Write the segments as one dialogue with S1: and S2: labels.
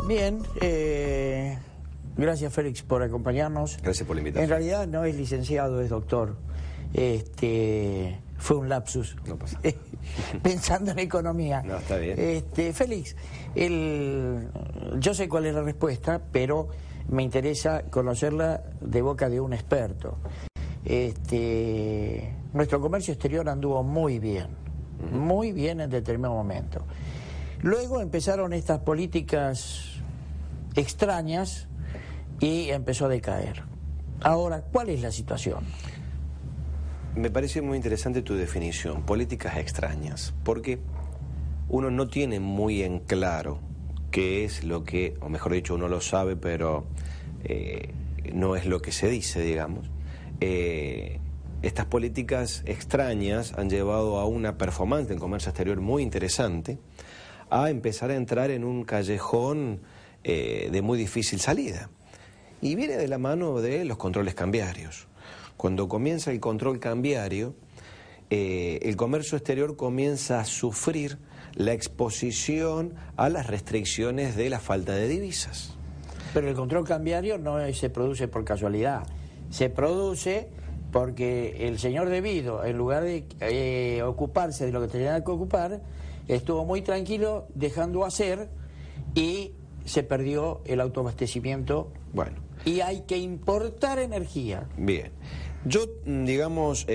S1: Bien, gracias Félix por acompañarnos.
S2: Gracias por la invitación.
S1: En realidad no es licenciado, es doctor. Fue un lapsus.
S2: No pasa.
S1: Pensando en economía.
S2: No, está bien.
S1: Félix, yo sé cuál es la respuesta, pero me interesa conocerla de boca de un experto. Nuestro comercio exterior anduvo muy bien en determinado momento. Luego empezaron estas políticas extrañas y empezó a decaer. Ahora, ¿cuál es la situación?
S2: Me parece muy interesante tu definición, políticas extrañas, porque uno no tiene muy en claro qué es lo que, o mejor dicho, uno lo sabe, pero no es lo que se dice, digamos. Estas políticas extrañas han llevado a una performance del comercio exterior muy interesante, a empezar a entrar en un callejón de muy difícil salida. Y viene de la mano de los controles cambiarios. Cuando comienza el control cambiario, el comercio exterior comienza a sufrir la exposición a las restricciones de la falta de divisas.
S1: Pero el control cambiario no se produce por casualidad, se produce porque el señor debido, en lugar de ocuparse de lo que tenía que ocupar, estuvo muy tranquilo dejando hacer y se perdió el autoabastecimiento.
S2: Bueno.
S1: Y hay que importar energía.
S2: Bien. Yo, digamos,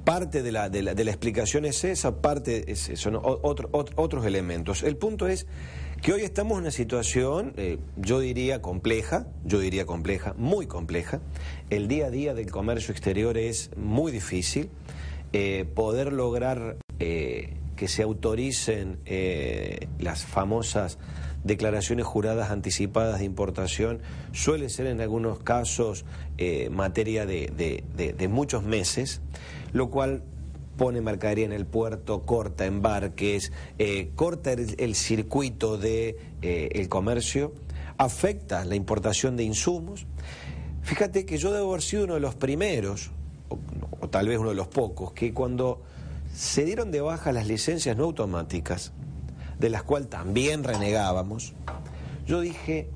S2: parte de la explicación es esa, parte son otros elementos. El punto es que hoy estamos en una situación, yo diría compleja, muy compleja. El día a día del comercio exterior es muy difícil. Poder lograr que se autoricen las famosas declaraciones juradas anticipadas de importación suele ser en algunos casos materia de muchos meses, lo cual pone mercadería en el puerto, corta embarques, corta el circuito de el comercio, afecta la importación de insumos. Fíjate que yo debo haber sido uno de los primeros, o tal vez uno de los pocos, que cuando se dieron de baja las licencias no automáticas, de las cuales también renegábamos, yo dije,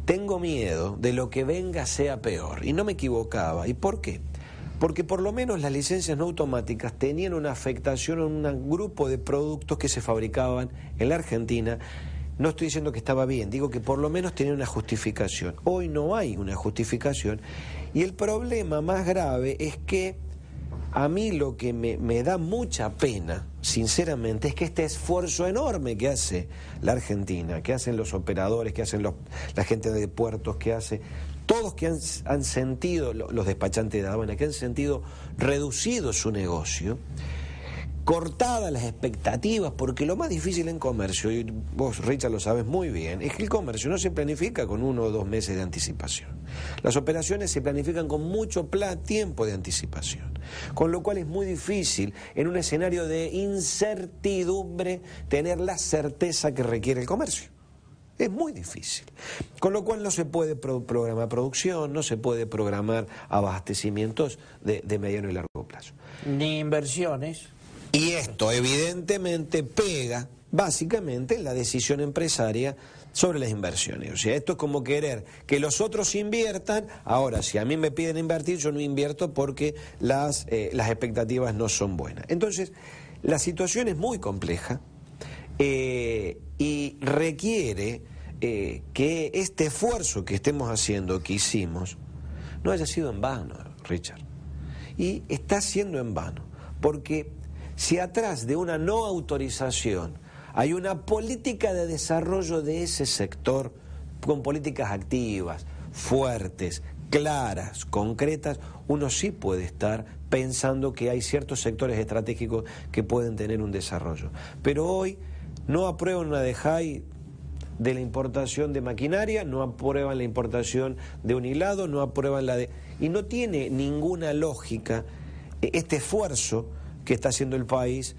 S2: tengo miedo de lo que venga sea peor. Y no me equivocaba. ¿Y por qué? Porque por lo menos las licencias no automáticas tenían una afectación a un grupo de productos que se fabricaban en la Argentina. No estoy diciendo que estaba bien, digo que por lo menos tenía una justificación. Hoy no hay una justificación. Y el problema más grave es que a mí lo que me da mucha pena, sinceramente, es que este esfuerzo enorme que hace la Argentina, que hacen los operadores, que hacen la gente de puertos, que hace todos que han sentido, los despachantes de aduana, que han sentido reducido su negocio, cortadas las expectativas, porque lo más difícil en comercio, y vos, Richard, lo sabes muy bien, es que el comercio no se planifica con 1 o 2 meses de anticipación. Las operaciones se planifican con mucho tiempo de anticipación, con lo cual es muy difícil, en un escenario de incertidumbre, tener la certeza que requiere el comercio. Es muy difícil. Con lo cual no se puede programar producción, no se puede programar abastecimientos de mediano y largo plazo.
S1: Ni inversiones.
S2: Y esto evidentemente pega básicamente en la decisión empresaria sobre las inversiones. O sea, esto es como querer que los otros inviertan. Ahora, si a mí me piden invertir, yo no invierto porque las expectativas no son buenas. Entonces, la situación es muy compleja y requiere que este esfuerzo que estemos haciendo, que hicimos, no haya sido en vano, Richard. Y está siendo en vano, porque si atrás de una no autorización hay una política de desarrollo de ese sector, con políticas activas, fuertes, claras, concretas, uno sí puede estar pensando que hay ciertos sectores estratégicos que pueden tener un desarrollo. Pero hoy no aprueban una DEJAI de la importación de maquinaria, no aprueban la importación de un hilado, no aprueban y no tiene ninguna lógica este esfuerzo que está haciendo el país,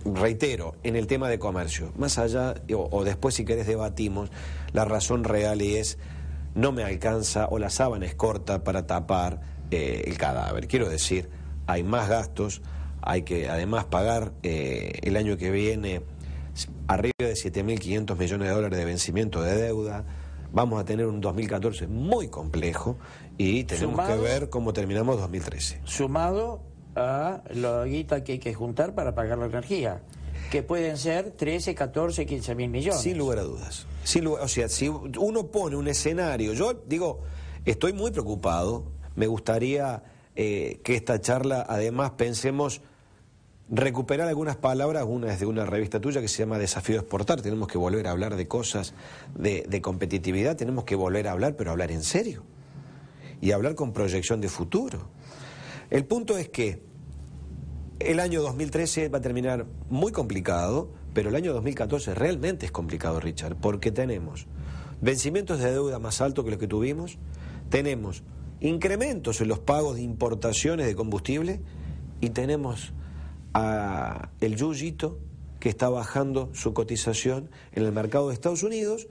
S2: reitero, en el tema de comercio. Más allá, o después si querés debatimos, la razón real es, no me alcanza, o la sábana es corta para tapar el cadáver. Quiero decir, hay más gastos, hay que además pagar el año que viene arriba de 7.500 millones de dólares de vencimiento de deuda. Vamos a tener un 2014 muy complejo y tenemos que ver cómo terminamos 2013.
S1: Sumado a la guita que hay que juntar para pagar la energía, que pueden ser 13, 14, 15 mil millones.
S2: Sin lugar a dudas. O sea, si uno pone un escenario, yo digo, estoy muy preocupado, me gustaría que esta charla, además, pensemos recuperar algunas palabras. Una es de una revista tuya que se llama Desafío de Exportar. Tenemos que volver a hablar de cosas de competitividad, tenemos que volver a hablar, pero hablar en serio y hablar con proyección de futuro. El punto es que el año 2013 va a terminar muy complicado, pero el año 2014 realmente es complicado, Richard, porque tenemos vencimientos de deuda más altos que los que tuvimos, tenemos incrementos en los pagos de importaciones de combustible y tenemos a el yuyito que está bajando su cotización en el mercado de Estados Unidos,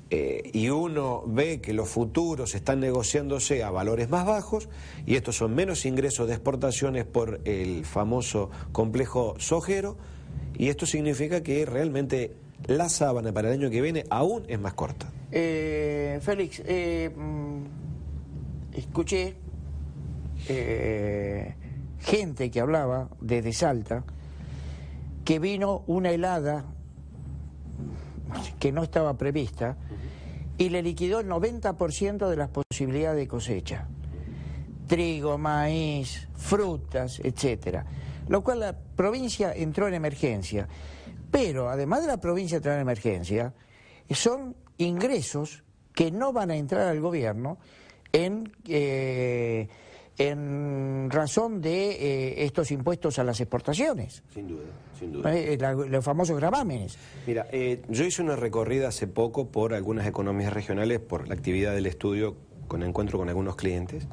S2: y uno ve que los futuros están negociándose a valores más bajos y estos son menos ingresos de exportaciones por el famoso complejo sojero, y esto significa que realmente la sábana para el año que viene aún es más corta.
S1: Félix, escuché gente que hablaba desde Salta que vino una helada que no estaba prevista y le liquidó el 90% de las posibilidades de cosecha. Trigo, maíz, frutas, etcétera. Lo cual la provincia entró en emergencia. Pero además de la provincia entrar en emergencia, son ingresos que no van a entrar al gobierno en razón de estos impuestos a las exportaciones.
S2: Sin duda, sin duda.
S1: Los famosos gravámenes.
S2: Mira, yo hice una recorrida hace poco por algunas economías regionales, por la actividad del estudio, con encuentro con algunos clientes.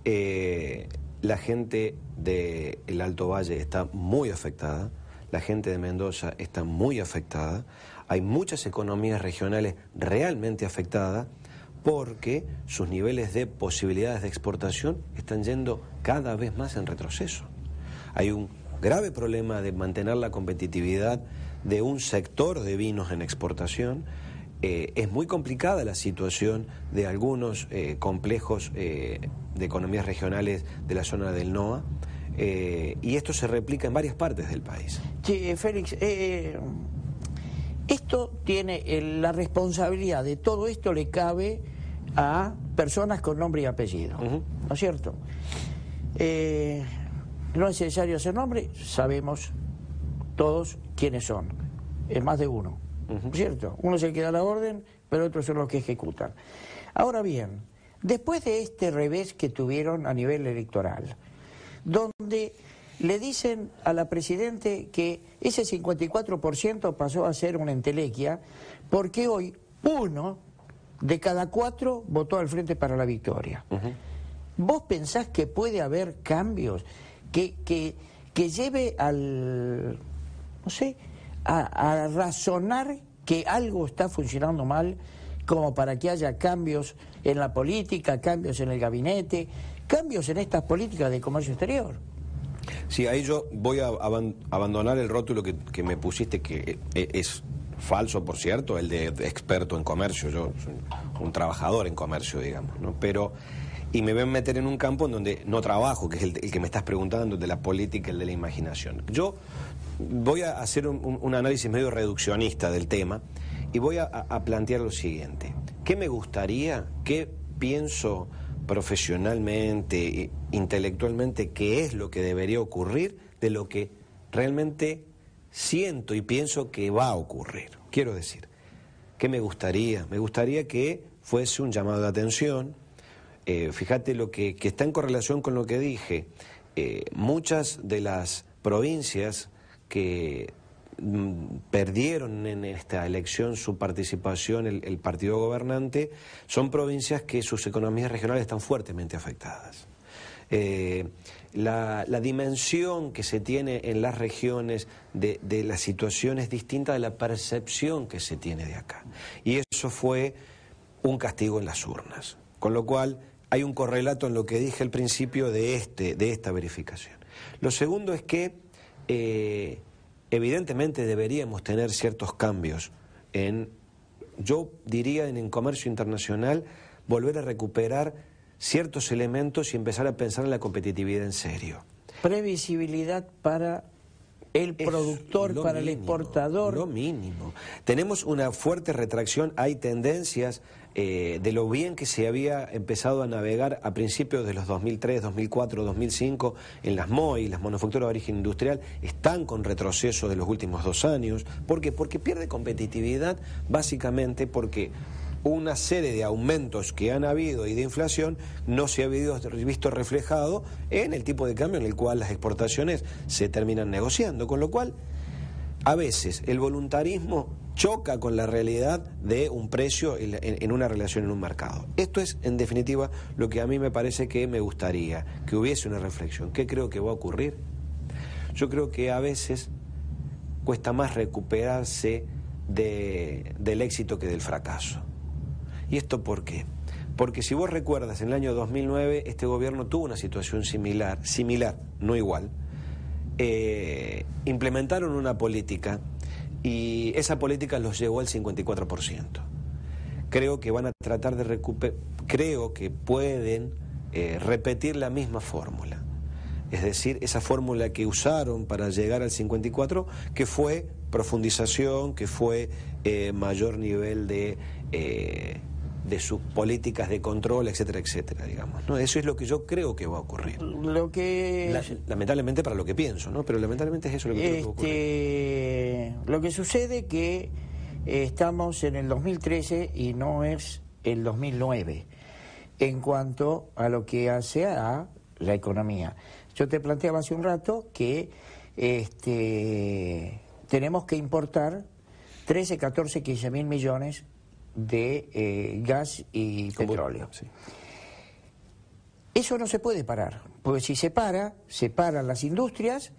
S2: La gente del Alto Valle está muy afectada, la gente de Mendoza está muy afectada, hay muchas economías regionales realmente afectadas, porque sus niveles de posibilidades de exportación están yendo cada vez más en retroceso. Hay un grave problema de mantener la competitividad de un sector de vinos en exportación. Es muy complicada la situación de algunos complejos de economías regionales de la zona del NOA, y esto se replica en varias partes del país.
S1: Sí, Félix, esto tiene la responsabilidad de todo esto le cabe a personas con nombre y apellido, ¿no es cierto? No es necesario hacer nombre, sabemos todos quiénes son, es más de uno, ¿no es cierto? Uno es el que da la orden, pero otros son los que ejecutan. Ahora bien, después de este revés que tuvieron a nivel electoral, donde le dicen a la Presidente que ese 54% pasó a ser una entelequia, porque hoy 1 de cada 4 votó al Frente para la Victoria. ¿Vos pensás que puede haber cambios que lleve al, no sé, a razonar que algo está funcionando mal, como para que haya cambios en la política, cambios en el gabinete, cambios en estas políticas de comercio exterior?
S2: Sí, ahí yo voy a abandonar el rótulo que me pusiste, que es falso, por cierto, el de experto en comercio. Yo soy un trabajador en comercio, digamos, ¿no? Y me voy a meter en un campo en donde no trabajo, que es el que me estás preguntando, de la política, el de la imaginación. Yo voy a hacer un análisis medio reduccionista del tema y voy a plantear lo siguiente. ¿Qué me gustaría? ¿Qué pienso profesionalmente, intelectualmente, qué es lo que debería ocurrir de lo que realmente siento y pienso que va a ocurrir? Quiero decir, ¿qué me gustaría? Me gustaría que fuese un llamado de atención. Fíjate lo que está en correlación con lo que dije. Muchas de las provincias que perdieron en esta elección su participación, el partido gobernante, son provincias que sus economías regionales están fuertemente afectadas. La dimensión que se tiene en las regiones de la situación es distinta de la percepción que se tiene de acá. Y eso fue un castigo en las urnas. Con lo cual hay un correlato en lo que dije al principio de esta verificación. Lo segundo es que evidentemente deberíamos tener ciertos cambios yo diría en comercio internacional, volver a recuperar ciertos elementos y empezar a pensar en la competitividad en serio.
S1: Previsibilidad para el productor, para el exportador.
S2: Lo mínimo. Tenemos una fuerte retracción, hay tendencias de lo bien que se había empezado a navegar a principios de los 2003, 2004, 2005 en las MOI, las manufacturas de origen industrial, están con retroceso de los últimos 2 años. ¿Por qué? Porque pierde competitividad básicamente porque una serie de aumentos que han habido y de inflación no se ha visto reflejado en el tipo de cambio en el cual las exportaciones se terminan negociando, con lo cual a veces el voluntarismo choca con la realidad de un precio en una relación en un mercado. Esto es, en definitiva, lo que a mí me parece que me gustaría, que hubiese una reflexión. ¿Qué creo que va a ocurrir? Yo creo que a veces cuesta más recuperarse del éxito que del fracaso. ¿Y esto por qué? Porque si vos recuerdas, en el año 2009 este gobierno tuvo una situación similar, no igual. Implementaron una política y esa política los llevó al 54%. Creo que van a tratar de creo que pueden repetir la misma fórmula. Es decir, esa fórmula que usaron para llegar al 54%, que fue profundización, que fue mayor nivel de sus políticas de control, etcétera, etcétera, digamos, ¿no? Eso es lo que yo creo que va a ocurrir. Lamentablemente para lo que pienso, ¿no? Pero lamentablemente es eso lo que creo que va a ocurrir.
S1: Lo que sucede que estamos en el 2013 y no es el 2009 en cuanto a lo que hace a la economía. Yo te planteaba hace un rato que tenemos que importar 13, 14, 15 mil millones de gas y petróleo. Sí. Eso no se puede parar, porque si se paran las industrias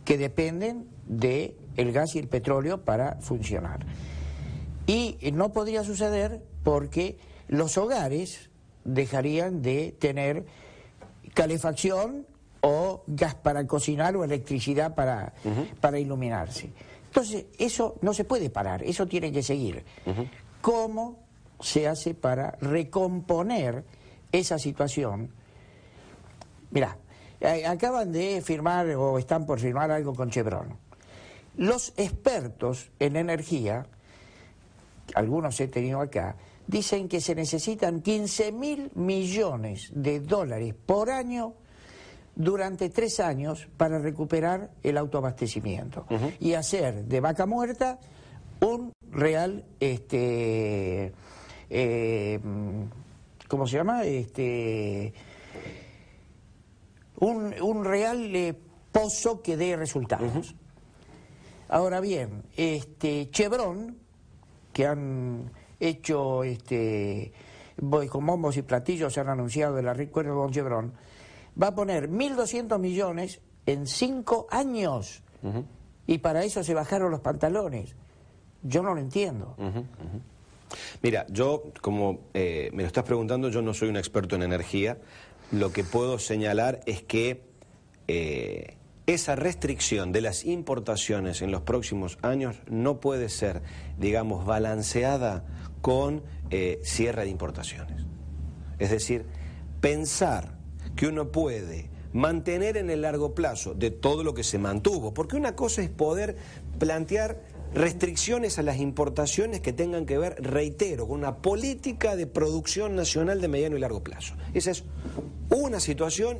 S1: que dependen del gas y el petróleo para funcionar. Y no podría suceder porque los hogares dejarían de tener calefacción o gas para cocinar o electricidad para iluminarse. Entonces, eso no se puede parar, eso tiene que seguir. ¿Cómo se hace para recomponer esa situación? Mirá, acaban de firmar o están por firmar algo con Chevron. Los expertos en energía, algunos he tenido acá, dicen que se necesitan 15.000 millones de dólares por año durante 3 años para recuperar el autoabastecimiento y hacer de Vaca Muerta un real, ¿cómo se llama? Un real pozo que dé resultados. Ahora bien, Chevron, que han hecho con bombos y platillos, se han anunciado el acuerdo con Chevron, va a poner 1.200 millones en 5 años. Y para eso se bajaron los pantalones. Yo no lo entiendo.
S2: Mira, yo, como me lo estás preguntando, yo no soy un experto en energía. Lo que puedo señalar es que esa restricción de las importaciones en los próximos años no puede ser, digamos, balanceada con cierre de importaciones. Es decir, pensar que uno puede mantener en el largo plazo de todo lo que se mantuvo, porque una cosa es poder plantear restricciones a las importaciones que tengan que ver, reitero, con una política de producción nacional de mediano y largo plazo. Esa es una situación,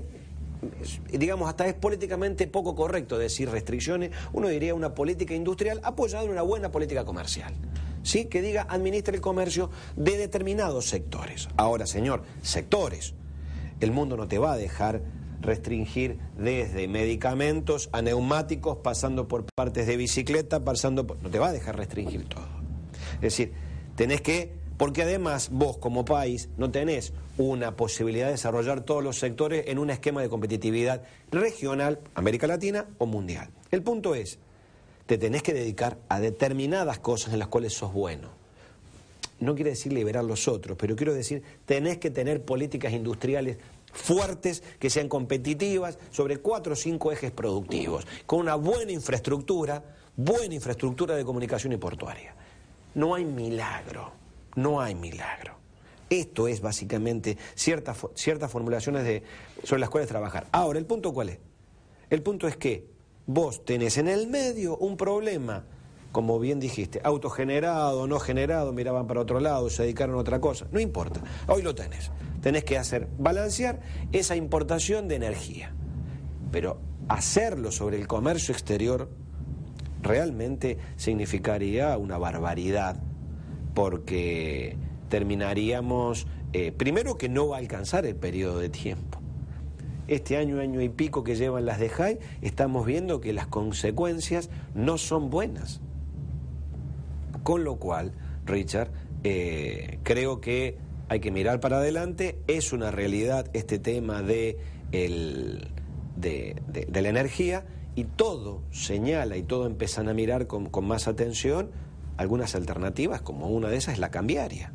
S2: digamos, hasta es políticamente poco correcto decir restricciones, uno diría una política industrial apoyada en una buena política comercial, ¿sí? Que diga administra el comercio de determinados sectores. Ahora, señor, sectores, el mundo no te va a dejar restringir desde medicamentos a neumáticos, pasando por partes de bicicleta, no te va a dejar restringir todo. Es decir, tenés que, porque además vos como país no tenés una posibilidad de desarrollar todos los sectores en un esquema de competitividad regional, América Latina o mundial. El punto es, te tenés que dedicar a determinadas cosas en las cuales sos bueno. No quiere decir liberar los otros, pero quiero decir, tenés que tener políticas industriales fuertes, que sean competitivas, sobre 4 o 5 ejes productivos, con una buena infraestructura de comunicación y portuaria. No hay milagro, no hay milagro. Esto es básicamente ciertas formulaciones sobre las cuales trabajar. Ahora, ¿el punto cuál es? El punto es que vos tenés en el medio un problema, como bien dijiste, autogenerado, no generado, miraban para otro lado, se dedicaron a otra cosa, no importa, hoy lo tenés. Tenés que balancear esa importación de energía. Pero hacerlo sobre el comercio exterior realmente significaría una barbaridad, porque terminaríamos, primero que no va a alcanzar el periodo de tiempo. Este año y pico que llevan las de JAI, estamos viendo que las consecuencias no son buenas. Con lo cual, Richard, creo que hay que mirar para adelante. Es una realidad este tema de la energía, y todo señala y todo empiezan a mirar con más atención algunas alternativas, como una de esas es la cambiaria,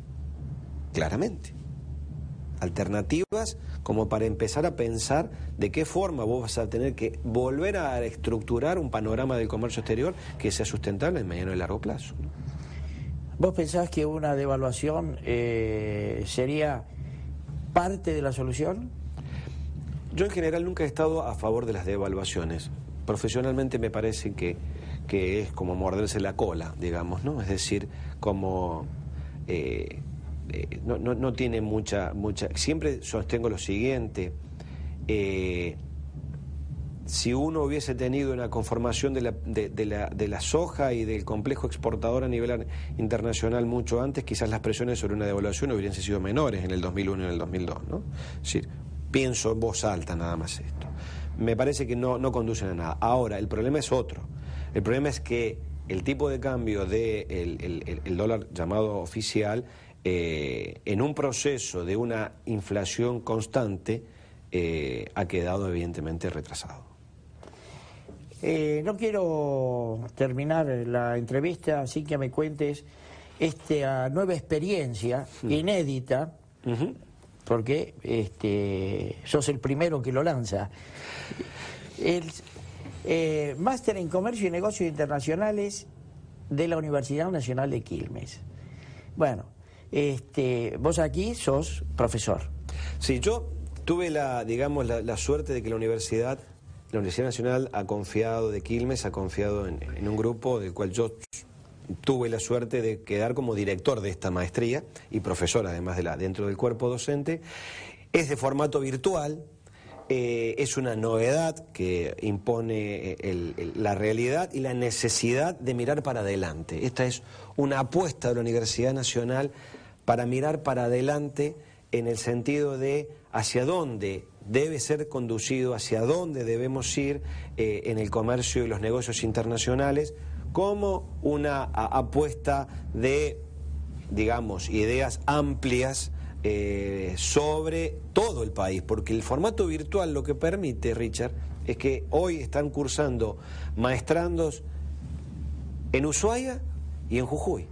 S2: claramente. Alternativas como para empezar a pensar de qué forma vos vas a tener que volver a estructurar un panorama del comercio exterior que sea sustentable en mediano y largo plazo, ¿no?
S1: ¿Vos pensás que una devaluación sería parte de la solución?
S2: Yo en general nunca he estado a favor de las devaluaciones. Profesionalmente me parece que es como morderse la cola, digamos, ¿no? Es decir, como no tiene mucha... Siempre sostengo lo siguiente, si uno hubiese tenido una conformación de la soja y del complejo exportador a nivel internacional mucho antes, quizás las presiones sobre una devaluación hubiesen sido menores en el 2001 y en el 2002, ¿no? Es decir, pienso en voz alta nada más esto. Me parece que no conducen a nada. Ahora, el problema es otro. El problema es que el tipo de cambio del dólar llamado oficial, en un proceso de una inflación constante, ha quedado evidentemente retrasado.
S1: No quiero terminar la entrevista sin que me cuentes esta nueva experiencia inédita, porque sos el primero que lo lanza. El Máster en Comercio y Negocios Internacionales de la Universidad Nacional de Quilmes. Bueno, vos aquí sos profesor.
S2: Sí, yo tuve la suerte de que la Universidad Nacional ha confiado, de Quilmes, ha confiado en un grupo del cual yo tuve la suerte de quedar como director de esta maestría y profesor además dentro del cuerpo docente. Es de formato virtual, es una novedad que impone la realidad y la necesidad de mirar para adelante. Esta es una apuesta de la Universidad Nacional para mirar para adelante en el sentido de hacia dónde debe ser conducido, hacia dónde debemos ir en el comercio y los negocios internacionales, como una apuesta de, digamos, ideas amplias sobre todo el país, porque el formato virtual lo que permite, Richard, es que hoy están cursando maestrandos en Ushuaia y en Jujuy.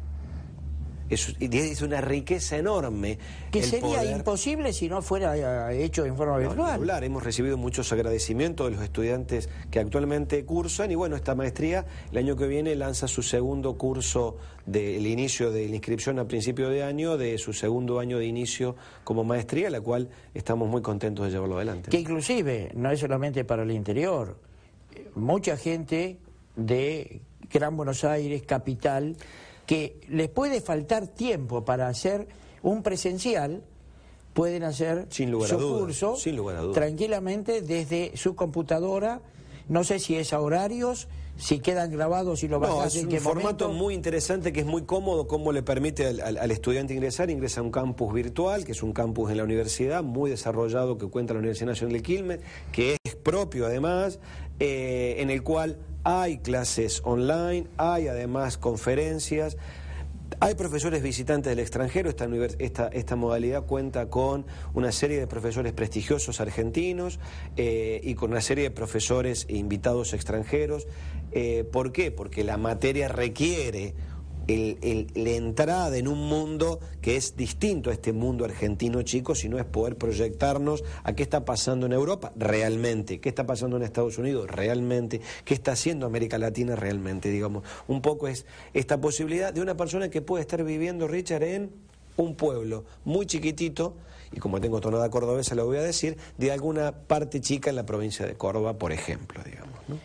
S2: Es una riqueza enorme.
S1: Que sería imposible si no fuera hecho en forma virtual.
S2: Hemos recibido muchos agradecimientos de los estudiantes que actualmente cursan, y bueno, esta maestría el año que viene lanza su segundo curso del inicio de la inscripción a principio de año, de su segundo año de inicio como maestría, la cual estamos muy contentos de llevarlo adelante.
S1: Que inclusive no es solamente para el interior, mucha gente de Gran Buenos Aires, capital, que les puede faltar tiempo para hacer un presencial, pueden hacer su curso tranquilamente desde su computadora. No sé si es a horarios, si quedan grabados y lo bajás en qué momento.
S2: Es un formato muy interesante, que es muy cómodo, cómo le permite al estudiante ingresar. Ingresa a un campus virtual, que es un campus en la universidad, muy desarrollado, que cuenta la Universidad Nacional de Quilmes, que es propio además, en el cual hay clases online, hay además conferencias, hay profesores visitantes del extranjero. Esta modalidad cuenta con una serie de profesores prestigiosos argentinos y con una serie de profesores e invitados extranjeros. ¿Por qué? Porque la materia requiere la entrada en un mundo que es distinto a este mundo argentino chico, sino es poder proyectarnos a qué está pasando en Europa realmente, qué está pasando en Estados Unidos realmente, qué está haciendo América Latina realmente, digamos. Un poco es esta posibilidad de una persona que puede estar viviendo, Richard, en un pueblo muy chiquitito, y como tengo tonada cordobesa lo voy a decir, de alguna parte chica en la provincia de Córdoba, por ejemplo, digamos, ¿no?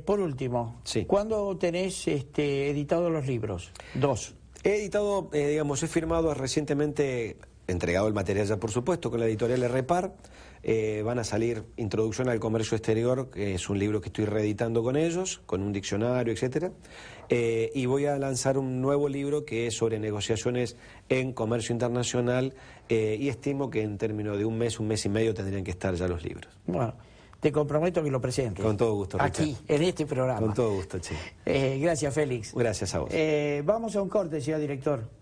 S1: Por último,
S2: sí.
S1: ¿Cuándo tenés editados los libros? 2.
S2: He editado, digamos, he firmado recientemente, entregado el material ya por supuesto, con la editorial Repar. Van a salir Introducción al Comercio Exterior, que es un libro que estoy reeditando con ellos, con un diccionario, etcétera. Y voy a lanzar un nuevo libro que es sobre negociaciones en comercio internacional, y estimo que en términos de un mes y medio tendrían que estar ya los libros.
S1: Bueno, te comprometo que lo presentes.
S2: Con todo gusto, Richard.
S1: Aquí, en este programa.
S2: Con todo gusto, che.
S1: Gracias, Félix.
S2: Gracias a vos.
S1: Vamos a un corte, señor director.